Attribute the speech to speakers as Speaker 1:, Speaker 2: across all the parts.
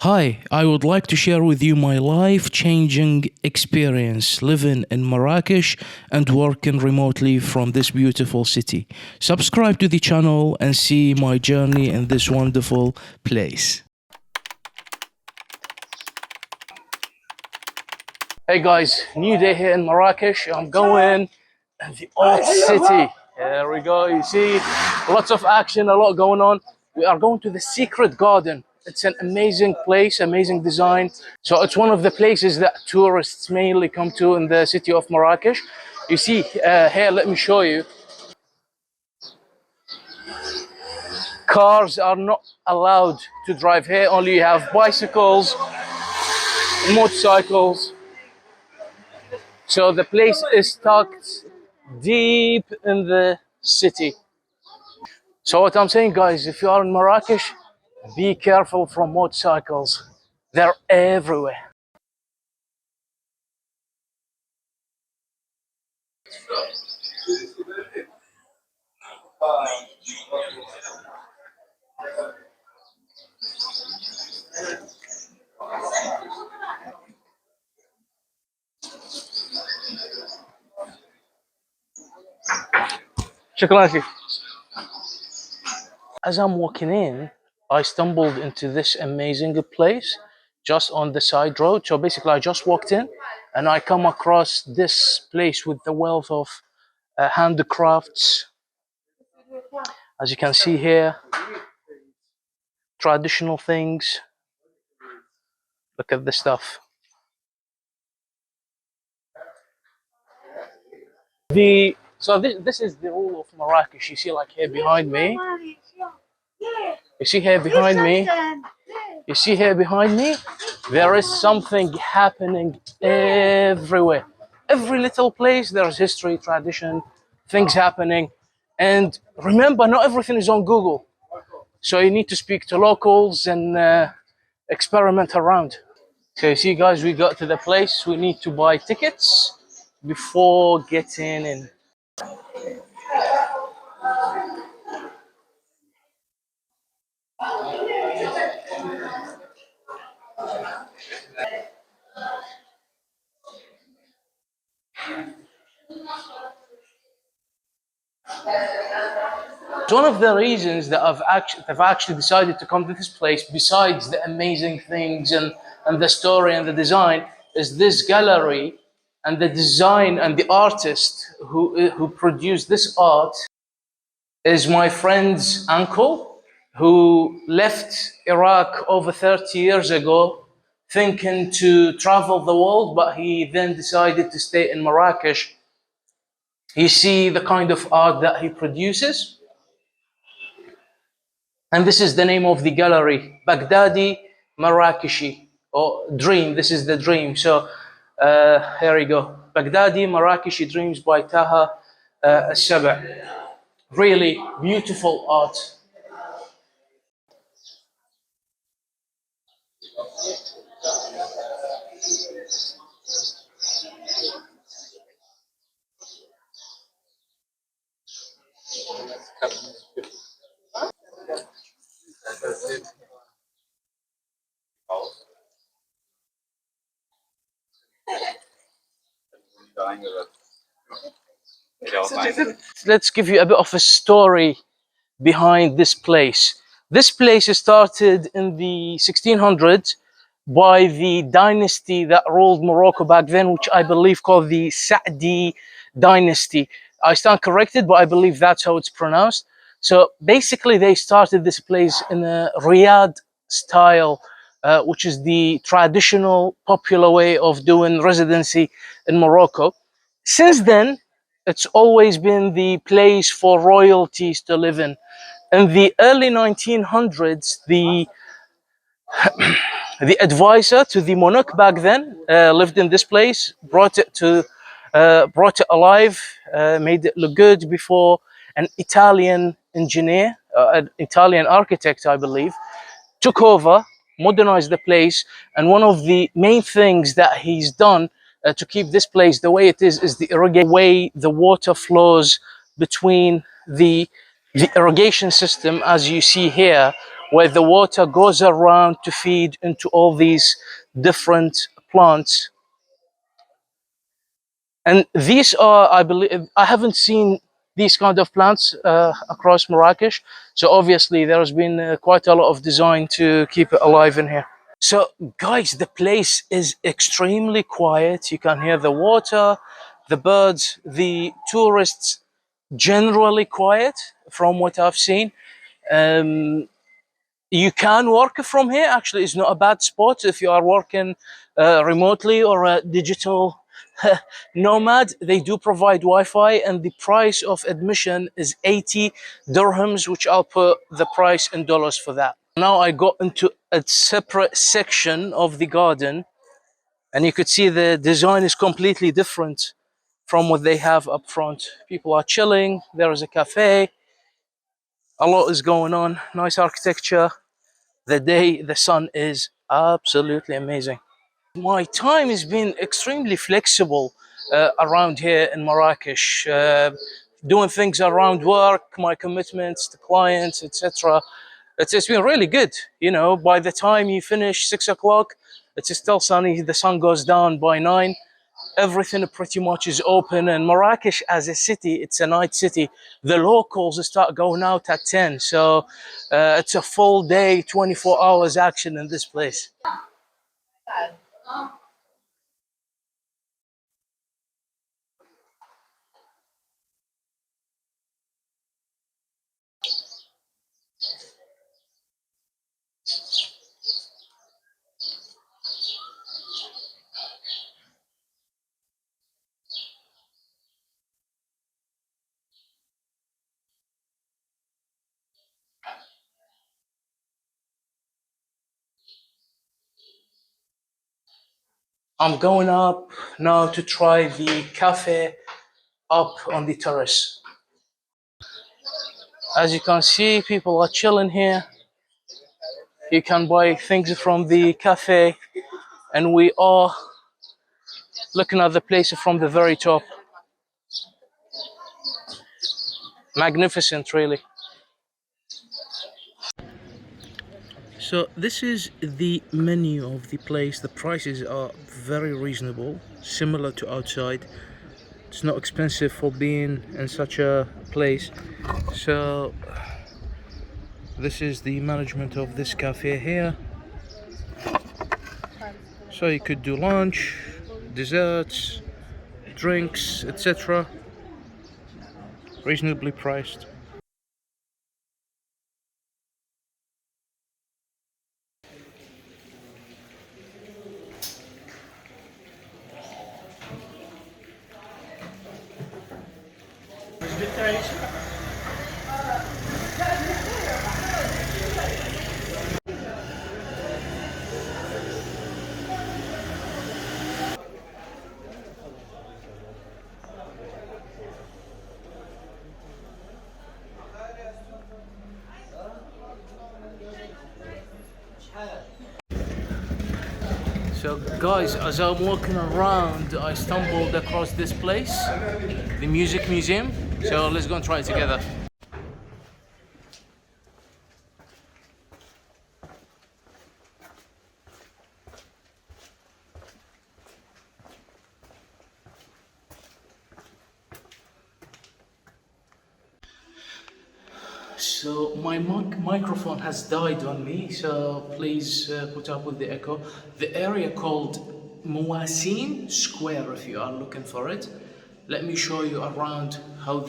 Speaker 1: Hi, I would like to share with you my life changing experience living in Marrakech and working remotely from this beautiful city. Subscribe to the channel and see my journey in this wonderful place. Hey guys, new day here in Marrakech. I'm going to the old city. Here we go. You see lots of action, a lot going on. We are going to the Secret Garden. It's an amazing place, amazing design. So it's one of the places that tourists mainly come to in the city of Marrakech. You see here, let me show you. Cars are not allowed to drive here. Only you have bicycles, motorcycles. So the place is tucked deep in the city. So what I'm saying, guys, if you are in Marrakech, be careful from motorcycles. They're everywhere. شكرا لك. As I'm walking in, I stumbled into this amazing place just on the side road. So basically, I just walked in and I come across this place with the wealth of handicrafts. As you can see here, traditional things. Look at this stuff. This is the rule of Marrakech. You see, like here behind me. You see here behind me. You see here behind me. There is something happening everywhere. Every little place there's history, tradition, things happening. And remember, not everything is on Google. So you need to speak to locals and experiment around. So you see, guys, we got to the place. We need to buy tickets before getting in. One of the reasons that I've actually decided to come to this place, besides the amazing things and the story and the design, is this gallery and the design and the artist who produced this art is my friend's uncle who left Iraq over 30 years ago thinking to travel the world, but he then decided to stay in Marrakech. You see the kind of art that he produces. And this is the name of the gallery, Baghdadi Marrakeshi, or Dream. This is the Dream. So here we go. Baghdadi Marrakeshi Dreams by Taha Al-Sabah. Really beautiful art. Let's give you a bit of a story behind this place. This place started in the 1600s by the dynasty that ruled Morocco back then, which I believe called the Saadi dynasty. I stand corrected, but I believe that's how it's pronounced. So basically, they started this place in a Riyadh style, which is the traditional, popular way of doing residency in Morocco. Since then, it's always been the place for royalties to live in. In the early 1900s, the advisor to the monarch back then lived in this place, brought it alive, made it look good before an Italian engineer, an Italian architect, I believe, took over, modernized the place, and one of the main things that he's done to keep this place the way it is the irrigation, way the water flows between the irrigation system, as you see here, where the water goes around to feed into all these different plants. And these are, I believe, I haven't seen these kind of plants across Marrakech. So obviously there has been quite a lot of design to keep it alive in here. So guys, the place is extremely quiet. You can hear the water, the birds, the tourists, generally quiet from what I've seen. Um, you can work from here. Actually, it's not a bad spot if you are working remotely or a digital nomad. They do provide Wi-Fi, and the price of admission is 80 dirhams, which I'll put the price in dollars for that. Now I got into a separate section of the garden, and you could see the design is completely different from what they have up front. People are chilling. There is a cafe. A lot is going on. Nice architecture. The sun is absolutely amazing. My time has been extremely flexible around here in Marrakech, doing things around work, my commitments to clients, etc. It's been really good. You know, by the time you finish 6 o'clock, it's still sunny. The sun goes down by 9. Everything pretty much is open, and Marrakech as a city, it's a night city. The locals start going out at 10, so it's a full day, 24 hours action in this place. I'm going up now to try the cafe up on the terrace. As you can see, people are chilling here. You can buy things from the cafe, and we are looking at the place from the very top. Magnificent, really. So this is the menu of the place. The prices are very reasonable, similar to outside. It's not expensive for being in such a place. So this is the management of this cafe here. So you could do lunch, desserts, drinks, etc. Reasonably priced. So guys, as I'm walking around, I stumbled across this place, the music museum. So let's go and try it together. So my microphone has died on me, so please put up with the echo. The area called Muasin Square, if you are looking for it. Let me show you around how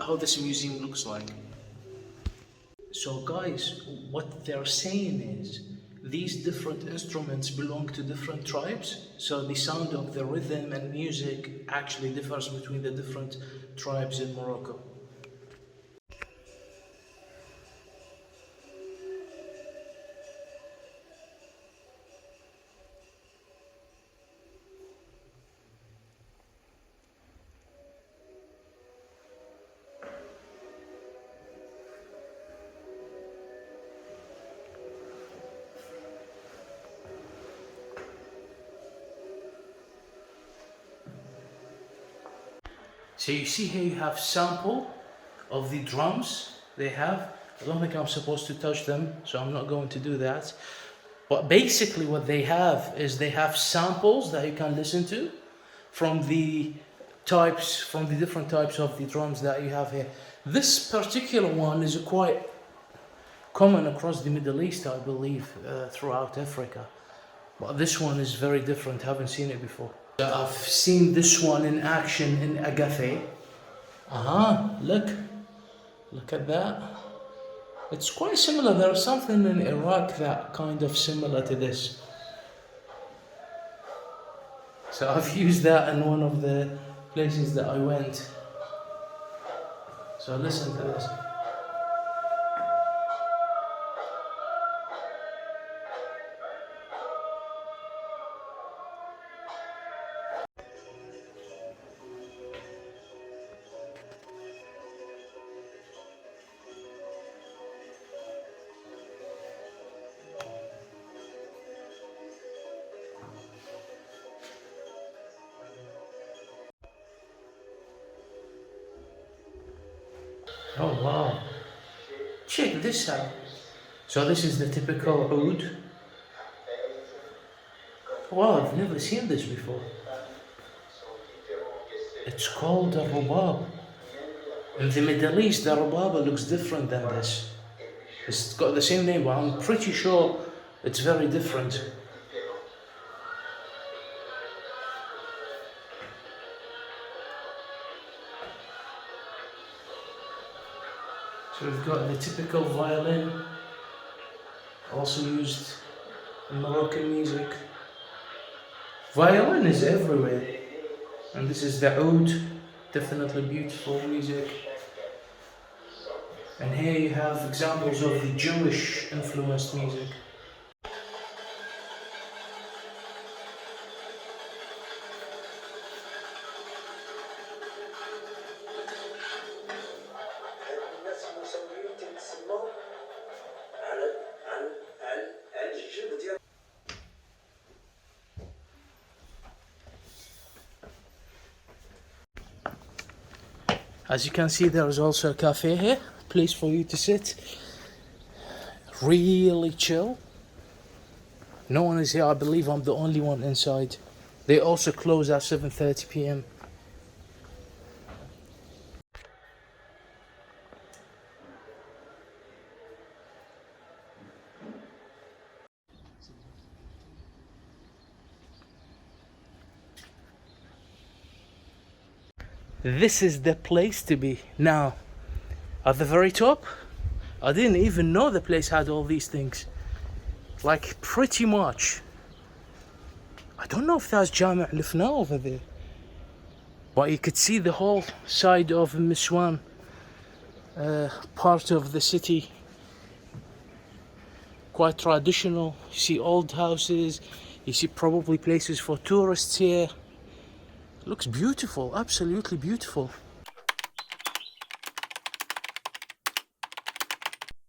Speaker 1: how this museum looks like. So guys, what they're saying is these different instruments belong to different tribes. So the sound of the rhythm and music actually differs between the different tribes in Morocco. So you see here you have sample of the drums they have. I don't think I'm supposed to touch them, so I'm not going to do that. But basically what they have is they have samples that you can listen to from the different types of the drums that you have here. This particular one is quite common across the Middle East, I believe, throughout Africa. But this one is very different, haven't seen it before. I've seen this one in action in a cafe. Look at that. It's quite similar. There's something in Iraq that kind of similar to this. So I've used that in one of the places that I went. So listen to this. Oh wow. Check this out. So this is the typical oud. Wow, I've never seen this before. It's called a rubab. In the Middle East, the rubaba looks different than this. It's got the same name, but I'm pretty sure it's very different. So we've got the typical violin, also used in Moroccan music. Violin is everywhere. And this is the oud, definitely beautiful music. And here you have examples of the Jewish influenced music. As you can see, there is also a cafe here, place for you to sit. Really chill. No one is here. I believe I'm the only one inside. They also close at 7:30 p.m. This is the place to be. Now, at the very top, I didn't even know the place had all these things. Like, pretty much. I don't know if that's Jami' Lifna over there. But you could see the whole side of Miswan, part of the city. Quite traditional. You see old houses. You see probably places for tourists here. Looks beautiful, absolutely beautiful.